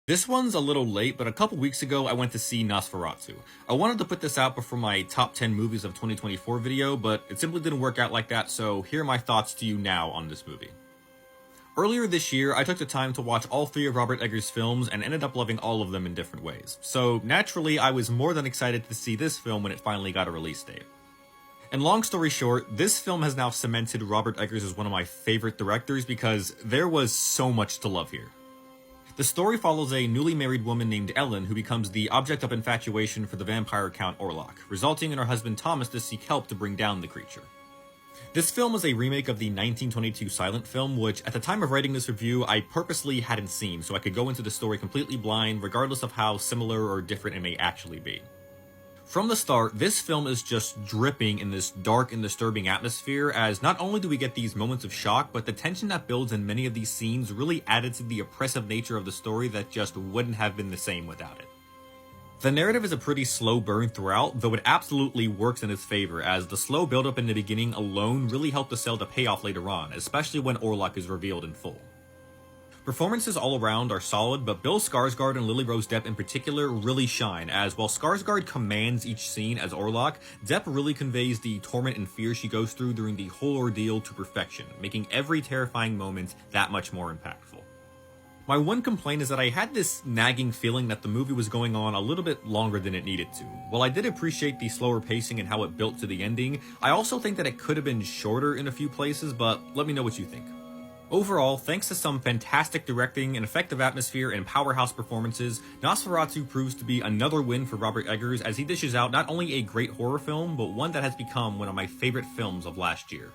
This one's a little late, but a couple weeks ago I went to see Nosferatu. I wanted to put this out before my top 10 movies of 2024 video, but it simply didn't work out like that, so here are my thoughts to you now on this movie. Earlier this year, I took the time to watch all three of Robert Eggers' films and ended up loving all of them in different ways. So naturally, I was more than excited to see this film when it finally got a release date. And long story short, this film has now cemented Robert Eggers as one of my favorite directors because there was so much to love here. The story follows a newly married woman named Ellen who becomes the object of infatuation for the vampire Count Orlok, resulting in her husband Thomas to seek help to bring down the creature. This film is a remake of the 1922 silent film, which at the time of writing this review I purposely hadn't seen so I could go into the story completely blind regardless of how similar or different it may actually be. From the start, this film is just dripping in this dark and disturbing atmosphere, as not only do we get these moments of shock, but the tension that builds in many of these scenes really added to the oppressive nature of the story that just wouldn't have been the same without it. The narrative is a pretty slow burn throughout, though it absolutely works in its favor, as the slow build-up in the beginning alone really helped to sell the payoff later on, especially when Orlok is revealed in full. Performances all around are solid, but Bill Skarsgård and Lily Rose Depp in particular really shine, as while Skarsgård commands each scene as Orlok, Depp really conveys the torment and fear she goes through during the whole ordeal to perfection, making every terrifying moment that much more impactful. My one complaint is that I had this nagging feeling that the movie was going on a little bit longer than it needed to. While I did appreciate the slower pacing and how it built to the ending, I also think that it could have been shorter in a few places, but let me know what you think. Overall, thanks to some fantastic directing, an effective atmosphere, and powerhouse performances, Nosferatu proves to be another win for Robert Eggers as he dishes out not only a great horror film, but one that has become one of my favorite films of last year.